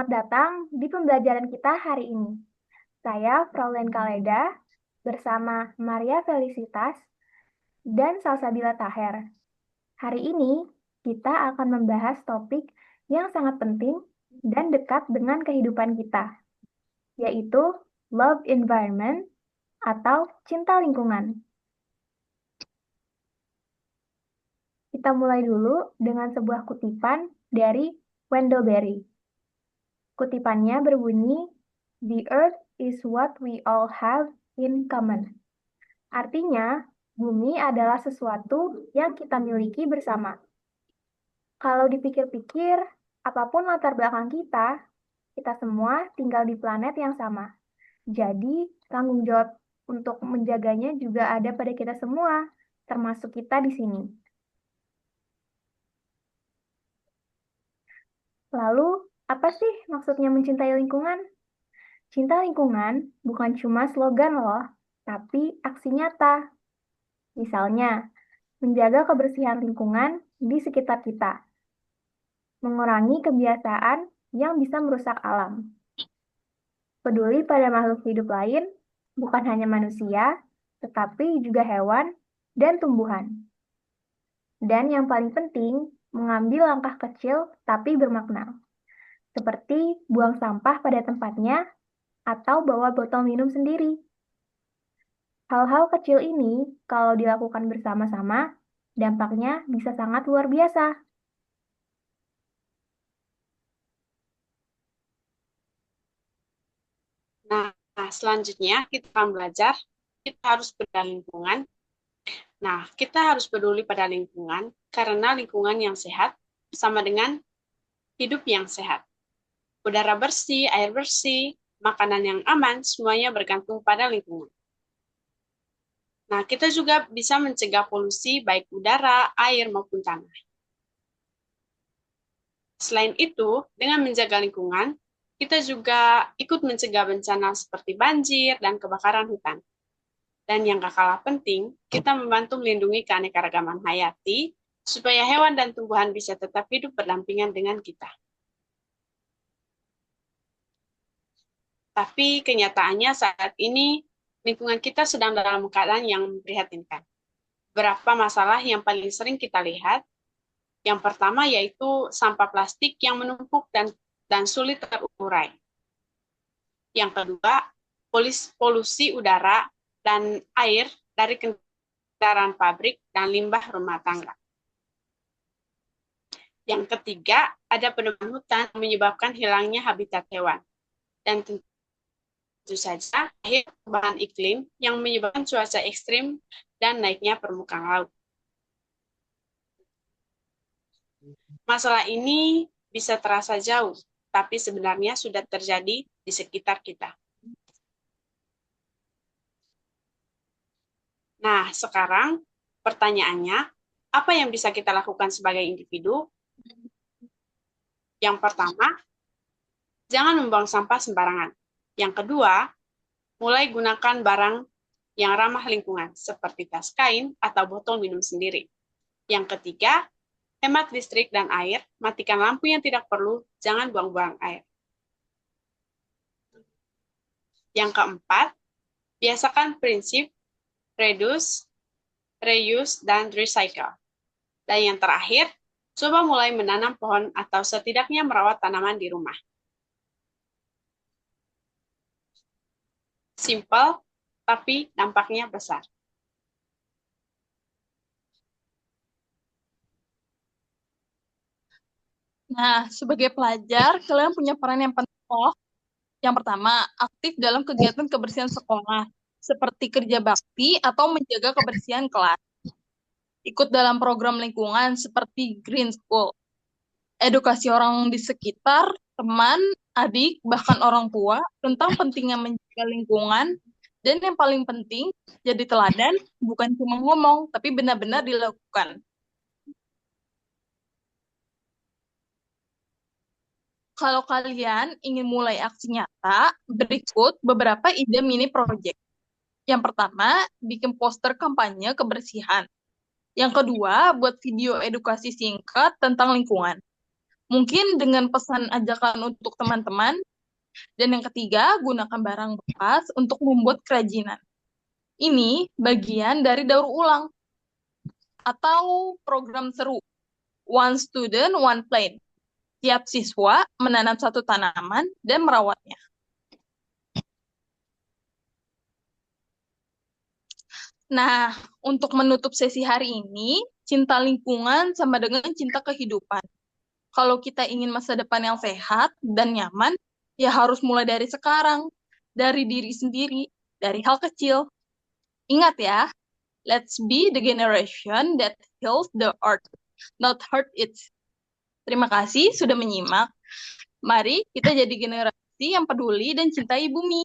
Selamat datang di pembelajaran kita hari ini. Saya Fraulein Kaleda bersama Maria Felicitas dan Salsabila Taher. Hari ini kita akan membahas topik yang sangat penting dan dekat dengan kehidupan kita, yaitu love environment atau cinta lingkungan. Kita mulai dulu dengan sebuah kutipan dari Wendell Berry. Kutipannya berbunyi, "The earth is what we all have in common." Artinya, bumi adalah sesuatu yang kita miliki bersama. Kalau dipikir-pikir, apapun latar belakang kita semua tinggal di planet yang sama. Jadi, tanggung jawab untuk menjaganya juga ada pada kita semua, termasuk kita di sini. Lalu, apa sih maksudnya mencintai lingkungan? Cinta lingkungan bukan cuma slogan loh, tapi aksi nyata. Misalnya, menjaga kebersihan lingkungan di sekitar kita, mengurangi kebiasaan yang bisa merusak alam, peduli pada makhluk hidup lain, bukan hanya manusia, tetapi juga hewan dan tumbuhan. Dan yang paling penting, mengambil langkah kecil tapi bermakna, seperti buang sampah pada tempatnya atau bawa botol minum sendiri. Hal-hal kecil ini, kalau dilakukan bersama-sama, dampaknya bisa sangat luar biasa. Nah, selanjutnya kita akan belajar, kita harus peduli lingkungan. Nah, kita harus peduli pada lingkungan karena lingkungan yang sehat sama dengan hidup yang sehat. Udara bersih, air bersih, makanan yang aman, semuanya bergantung pada lingkungan. Nah, kita juga bisa mencegah polusi baik udara, air, maupun tanah. Selain itu, dengan menjaga lingkungan, kita juga ikut mencegah bencana seperti banjir dan kebakaran hutan. Dan yang gak kalah penting, kita membantu melindungi keanekaragaman hayati supaya hewan dan tumbuhan bisa tetap hidup berdampingan dengan kita. Tapi kenyataannya saat ini lingkungan kita sedang dalam keadaan yang memprihatinkan. Berapa masalah yang paling sering kita lihat? Yang pertama yaitu sampah plastik yang menumpuk dan sulit terurai. Yang kedua, polusi udara dan air dari kendaraan pabrik dan limbah rumah tangga. Yang ketiga, ada penebangan hutan yang menyebabkan hilangnya habitat hewan. Dan tentu saja, akhir perubahan iklim yang menyebabkan cuaca ekstrim dan naiknya permukaan laut. Masalah ini bisa terasa jauh, tapi sebenarnya sudah terjadi di sekitar kita. Nah, sekarang pertanyaannya, apa yang bisa kita lakukan sebagai individu? Yang pertama, jangan membuang sampah sembarangan. Yang kedua, mulai gunakan barang yang ramah lingkungan, seperti tas kain atau botol minum sendiri. Yang ketiga, hemat listrik dan air, matikan lampu yang tidak perlu, jangan buang-buang air. Yang keempat, biasakan prinsip reduce, reuse, dan recycle. Dan yang terakhir, coba mulai menanam pohon atau setidaknya merawat tanaman di rumah. Simple, tapi dampaknya besar. Nah, sebagai pelajar, kalian punya peran yang penting loh. Yang pertama, aktif dalam kegiatan kebersihan sekolah, seperti kerja bakti atau menjaga kebersihan kelas. Ikut dalam program lingkungan seperti Green School. Edukasi orang di sekitar, teman, adik, bahkan orang tua tentang pentingnya menjaga lingkungan. Dan yang paling penting, jadi teladan, bukan cuma ngomong, tapi benar-benar dilakukan. Kalau kalian ingin mulai aksi nyata, berikut beberapa ide mini project. Yang pertama, bikin poster kampanye kebersihan. Yang kedua, buat video edukasi singkat tentang lingkungan. Mungkin dengan pesan ajakan untuk teman-teman. Dan yang ketiga, gunakan barang bekas untuk membuat kerajinan. Ini bagian dari daur ulang atau program seru. One student, one plant. Tiap siswa menanam satu tanaman dan merawatnya. Nah, untuk menutup sesi hari ini, cinta lingkungan sama dengan cinta kehidupan. Kalau kita ingin masa depan yang sehat dan nyaman, ya harus mulai dari sekarang, dari diri sendiri, dari hal kecil. Ingat ya, let's be the generation that heals the earth, not hurt it. Terima kasih sudah menyimak. Mari kita jadi generasi yang peduli dan cintai bumi.